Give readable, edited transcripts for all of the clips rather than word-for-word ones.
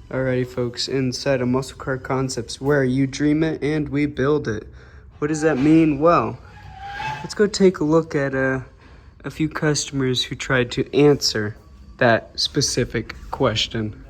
Alrighty folks, inside of Muscle Car Concepts, where you dream it and we build it. What does that mean? Well, let's go take a look at a few customers who tried to answer that specific question.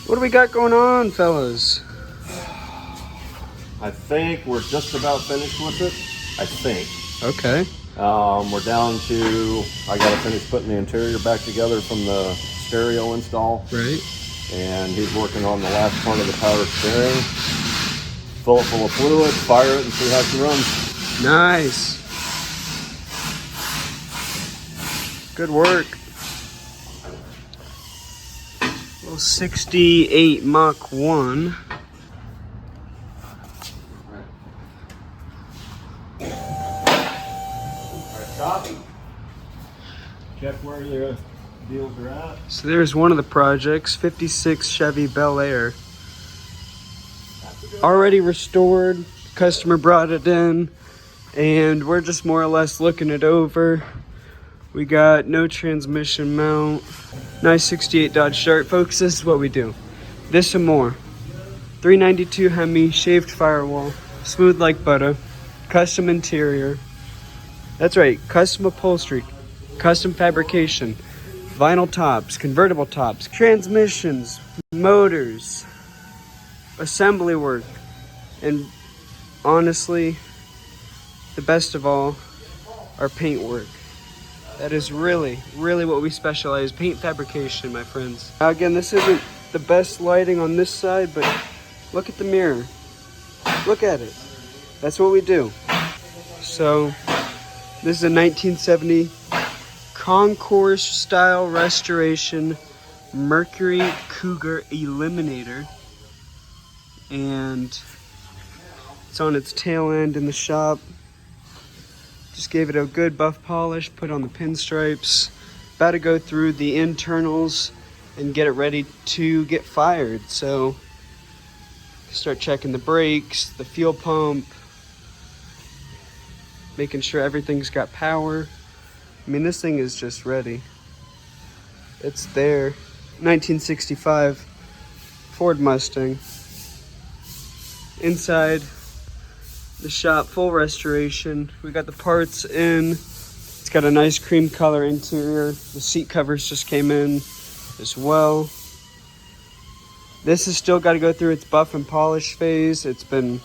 What do we got going on, fellas? I think we're just about finished with it. I think. Okay. We're down to, I got to finish putting the interior back together from the stereo install. Right. And he's working on the last part of the power steering. Fill it full of fluid, fire it, and see how she runs. Nice. Good work. 68 Mach 1. Check where your deals are at. So there's one of the projects, 56 Chevy Bel Air. Already restored, customer brought it in, and we're just more or less looking it over. We got no transmission mount. Nice 68 Dodge Dart. Folks, this is what we do. This and more. 392 Hemi, shaved firewall, smooth like butter, custom interior. That's right, custom upholstery, custom fabrication, vinyl tops, convertible tops, transmissions, motors, assembly work, and honestly, the best of all, our paint work. That is really what we specialize, paint fabrication, my friends. Now again, this isn't the best lighting on this side, but look at the mirror. Look at it. That's what we do. So, this is a 1970 concourse style restoration Mercury Cougar Eliminator. And it's on its tail end in the shop. Just gave it a good buff polish, put on the pinstripes. About to go through the internals and get it ready to get fired. So start checking the brakes, the fuel pump, making sure everything's got power. I mean, this thing is just ready. It's there. 1965 Ford Mustang. Inside the shop, full restoration. We got the parts in. It's got a nice cream color interior. The seat covers just came in as well. This has still got to go through its buff and polish phase. It's been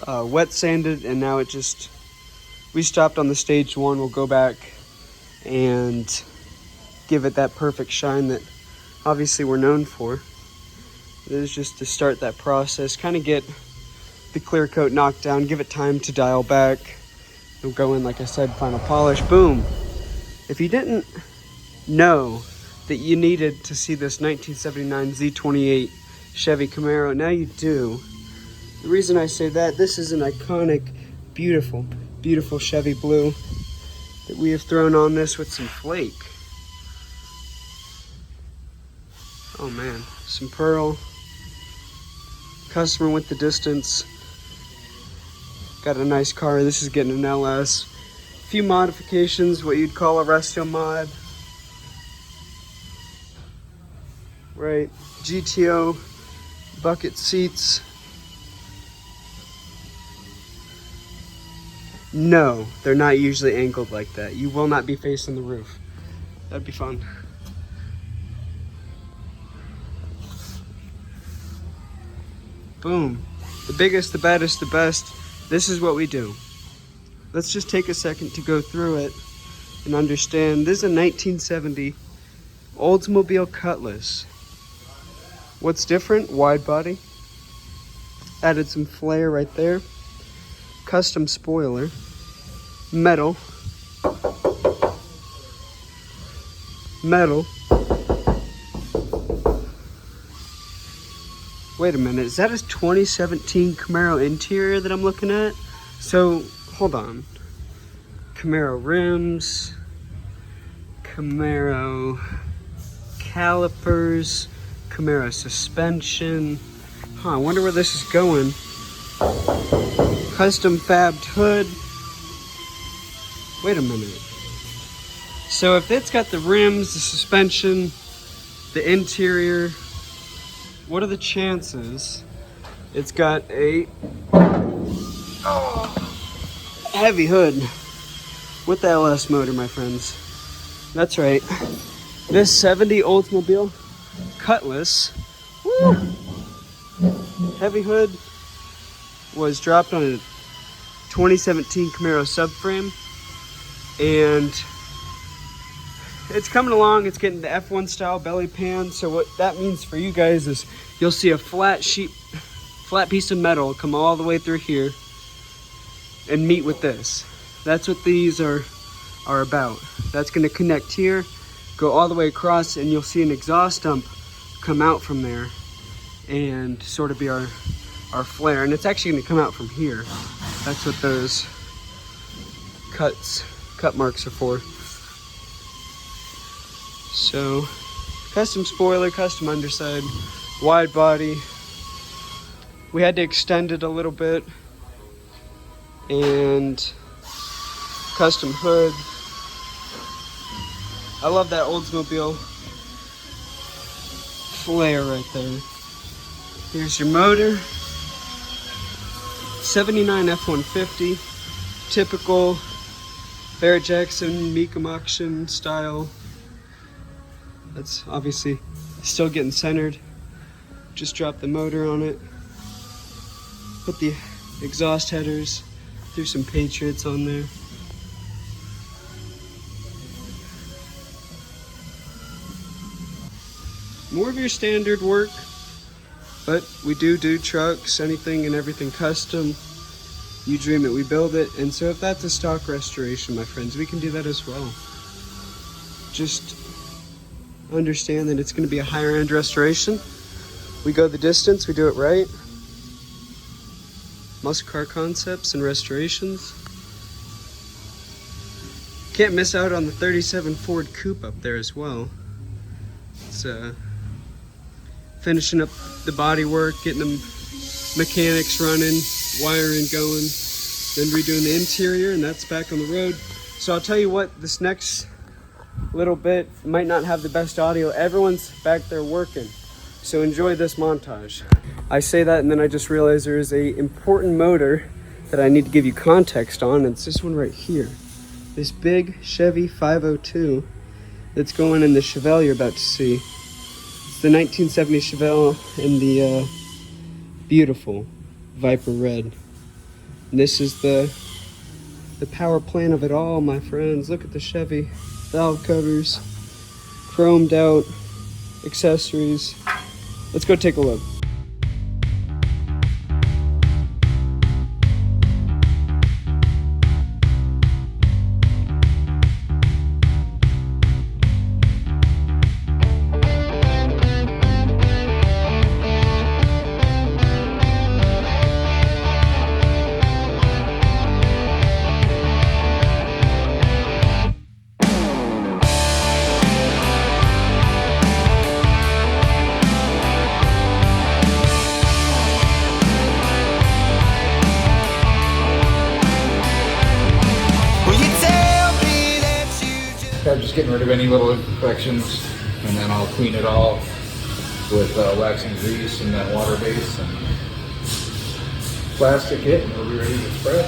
wet sanded, and now we stopped on the stage one. We'll go back and give it that perfect shine that obviously we're known for. It is just to start that process, kind of get the clear coat knocked down, give it time to dial back. We'll go in, like I said, final polish, boom. If you didn't know that you needed to see this 1979 Z28 Chevy Camaro, now you do. The reason I say that, this is an iconic, beautiful Chevy blue that we have thrown on this with some flake. Oh man, some pearl. Customer went the distance. Got a nice car. This is getting an LS. Few modifications, what you'd call a resto mod. Right, GTO bucket seats. No, they're not usually angled like that. You will not be facing the roof. That'd be fun. Boom. The biggest, the baddest, the best. This is what we do. Let's just take a second to go through it and understand. This is a 1970 Oldsmobile Cutlass. What's different? Wide body. Added some flair right there. Custom spoiler. Metal. Wait a minute, is that a 2017 Camaro interior that I'm looking at? So, hold on. Camaro rims, Camaro calipers, Camaro suspension. I wonder where this is going. Custom fabbed hood. Wait a minute. So if it's got the rims, the suspension, the interior, what are the chances it's got a heavy hood with the LS motor, my friends? That's right. This 70 Oldsmobile Cutlass, woo, heavy hood, was dropped on a 2017 Camaro subframe, and it's coming along. It's getting the F1 style belly pan. So what that means for you guys is you'll see a flat piece of metal come all the way through here and meet with this. That's what these are about. That's going to connect here, go all the way across, and you'll see an exhaust dump come out from there and sort of be our flare. And it's actually going to come out from here. That's what those cut marks are for. So custom spoiler, custom underside, wide body. We had to extend it a little bit, and custom hood. I love that Oldsmobile flare right there. Here's your motor. 79 F-150, typical Barrett Jackson Mecum auction style. That's obviously still getting centered. Just dropped the motor on it. Put the exhaust headers, threw some Patriots on there. More of your standard work, but we do trucks, anything and everything custom. You dream it, we build it. And so if that's a stock restoration, my friends, we can do that as well. Just understand that it's going to be a higher end restoration. We go the distance, we do it right. Muscle car concepts and restorations. Can't miss out on the 37 Ford Coupe up there as well. It's finishing up the body work, getting them mechanics running, wiring going, then redoing the interior, and that's back on the road. So I'll tell you what, this next little bit might not have the best audio. Everyone's back there working, so enjoy this montage. I say that and then I just realized there is a important motor that I need to give you context on. It's this one right here, this big Chevy 502 that's going in the Chevelle you're about to see. It's the 1970 Chevelle in the beautiful Viper Red. And this is the power plant of it all, my friends. Look at the Chevy valve covers, chromed out accessories. Let's go take a look. I'm just getting rid of any little imperfections, and then I'll clean it all with wax and grease and that water base and plastic it, and we'll be ready to spread.